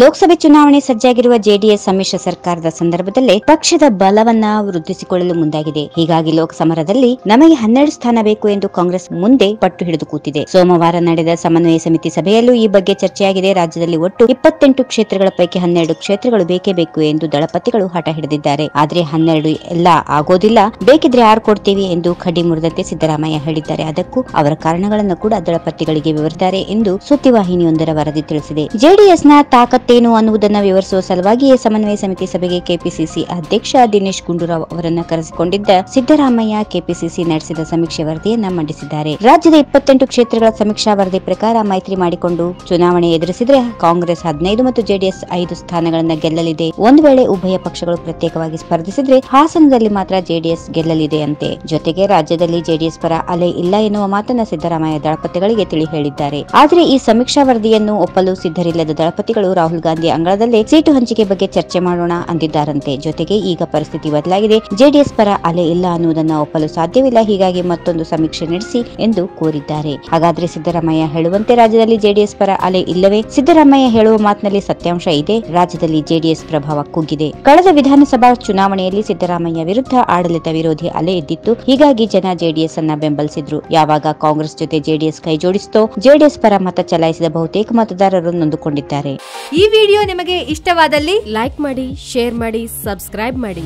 ಲೋಕಸಭೆ ಚುನಾವಣೆ ಸಜ್ಜಾಗಿರುವ ಜೆಡಿಎಸ್ ಸಮ್ಮಿಶ್ರ ಸರ್ಕಾರದ ಸಂದರ್ಭದಲ್ಲೇ ಪಕ್ಷದ ಬಲವನ್ನ ವೃದ್ಧಿಸಿಕೊಳ್ಳಲು ಮುಂದಾಗಿದೆ. ಹೀಗಾಗಿ ಲೋಕಸಮರದಲ್ಲಿ ನಮಗೆ 12 ಸ್ಥಾನ ಬೇಕು ಎಂದು ಕಾಂಗ್ರೆಸ್ ಮುಂದೆ ಪಟ್ಟು ಹಿಡಿದು ಕೂತಿದೆ. ಸೋಮವಾರ ನಡೆದ ಸಮನ್ವಯ ಸಮಿತಿ ಸಭೆಯಲ್ಲೂ ಈ ಬಗ್ಗೆ ಚರ್ಚೆಯಾಗಿದೆ. ರಾಜ್ಯದಲ್ಲಿ ಒಟ್ಟು 28 ಕ್ಷೇತ್ರಗಳ ಪೈಕಿ 12 ಕ್ಷೇತ್ರಗಳು ಬೇಕೇ ಬೇಕು ಎಂದು ದಳಪತಿಗಳು ಹಠ ಹಿಡಿದಿದ್ದಾರೆ. ಆದ್ರೆ 12 ಎಲ್ಲ ಆಗೋದಿಲ್ಲ, ಬೇಕಿದ್ರೆ 6 ಕೊಡ್ತೀವಿ ಎಂದು ಕಡ್ಡಿ ಮುರಿದಂತೆ ಸಿದ್ದರಾಮಯ್ಯ ಹೇಳಿದ್ದಾರೆ. ಅದಕ್ಕೂ ಅವರ ಕಾರಣಗಳನ್ನು ಕೂಡ ದಳಪತಿಗಳಿಗೆ ವಿವರಿಸಿದ್ದಾರೆ ಎಂದು ಸುದ್ದಿವಾಹಿನಿಯೊಂದರ ವರದಿ ತಿಳಿಸಿದೆ. ಜೆಡಿಎಸ್ನ ತಾಕತ್ತೇನು ಅನ್ನುವುದನ್ನು ವಿವರಿಸುವ ಸಲುವಾಗಿಯೇ ಸಮನ್ವಯ ಸಮಿತಿ ಸಭೆಗೆ ಕೆಪಿಸಿಸಿ ಅಧ್ಯಕ್ಷ ದಿನೇಶ್ ಗುಂಡೂರಾವ್ ಅವರನ್ನು ಕರೆಸಿಕೊಂಡಿದ್ದ ಸಿದ್ದರಾಮಯ್ಯ ಕೆಪಿಸಿಸಿ ನಡೆಸಿದ ಸಮೀಕ್ಷೆ ವರದಿಯನ್ನ ಮಂಡಿಸಿದ್ದಾರೆ. ರಾಜ್ಯದ 28 ಕ್ಷೇತ್ರಗಳ ಸಮೀಕ್ಷಾ ವರದಿ ಪ್ರಕಾರ ಮೈತ್ರಿ ಮಾಡಿಕೊಂಡು ಚುನಾವಣೆ ಎದುರಿಸಿದ್ರೆ ಕಾಂಗ್ರೆಸ್ 15 ಮತ್ತು ಜೆಡಿಎಸ್ 5 ಸ್ಥಾನಗಳನ್ನು ಗೆಲ್ಲಲಿದೆ. ಒಂದು ವೇಳೆ ಉಭಯ ಪಕ್ಷಗಳು ಪ್ರತ್ಯೇಕವಾಗಿ ಸ್ಪರ್ಧಿಸಿದ್ರೆ ಹಾಸನದಲ್ಲಿ ಮಾತ್ರ ಜೆಡಿಎಸ್ ಗೆಲ್ಲಲಿದೆ ಅಂತೆ. ಜೊತೆಗೆ ರಾಜ್ಯದಲ್ಲಿ ಜೆಡಿಎಸ್ ಪರ ಅಲೆ ಇಲ್ಲ ಎನ್ನುವ ಮಾತನ್ನ ಸಿದ್ದರಾಮಯ್ಯ ದಳಪತಿಗಳಿಗೆ ತಿಳಿ ಹೇಳಿದ್ದಾರೆ. ಆದರೆ ಈ ಸಮೀಕ್ಷಾ ವರದಿಯನ್ನು ಒಪ್ಪಲು ಸಿದ್ಧರಿಲ್ಲದ ದಳಪತಿಗಳು ರಾಹುಲ್ ಗಾಂಧಿ ಅಂಗಳದಲ್ಲೇ ಸೀಟು ಹಂಚಿಕೆ ಬಗ್ಗೆ ಚರ್ಚೆ ಮಾಡೋಣ ಅಂದಿದ್ದಾರಂತೆ. ಜೊತೆಗೆ ಈಗ ಪರಿಸ್ಥಿತಿ ಬದಲಾಗಿದೆ, ಜೆಡಿಎಸ್ ಪರ ಅಲೆ ಇಲ್ಲ ಅನ್ನುವುದನ್ನ ಒಪ್ಪಲು ಸಾಧ್ಯವಿಲ್ಲ, ಹೀಗಾಗಿ ಮತ್ತೊಂದು ಸಮೀಕ್ಷೆ ನಡೆಸಿ ಎಂದು ಕೋರಿದ್ದಾರೆ. ಹಾಗಾದ್ರೆ ಸಿದ್ದರಾಮಯ್ಯ ಹೇಳುವಂತೆ ರಾಜ್ಯದಲ್ಲಿ ಜೆಡಿಎಸ್ ಪರ ಅಲೆ ಇಲ್ಲವೇ? ಸಿದ್ದರಾಮಯ್ಯ ಹೇಳುವ ಮಾತಿನಲ್ಲಿ ಸತ್ಯಾಂಶ ಇದೆ. ರಾಜ್ಯದಲ್ಲಿ ಜೆಡಿಎಸ್ ಪ್ರಭಾವ ಕುಗ್ಗಿದೆ. ಕಳೆದ ವಿಧಾನಸಭಾ ಚುನಾವಣೆಯಲ್ಲಿ ಸಿದ್ದರಾಮಯ್ಯ ವಿರುದ್ಧ ಆಡಳಿತ ವಿರೋಧಿ ಅಲೆ ಎದ್ದಿತ್ತು. ಹೀಗಾಗಿ ಜನ ಜೆಡಿಎಸ್ ಅನ್ನ ಬೆಂಬಲಿಸಿದ್ರು. ಯಾವಾಗ ಕಾಂಗ್ರೆಸ್ ಜೊತೆ ಜೆಡಿಎಸ್ ಕೈ ಜೋಡಿಸಿತೋ ಜೆಡಿಎಸ್ ಪರ ಮತ ಚಲಾಯಿಸಿದ ಬಹುತೇಕ ಮತದಾರರು ನೊಂದುಕೊಂಡಿದ್ದಾರೆ. ಈ ವಿಡಿಯೋ ನಿಮಗೆ ಇಷ್ಟವಾದಲ್ಲಿ ಲೈಕ್ ಮಾಡಿ, ಶೇರ್ ಮಾಡಿ, ಸಬ್ಸ್ಕ್ರೈಬ್ ಮಾಡಿ.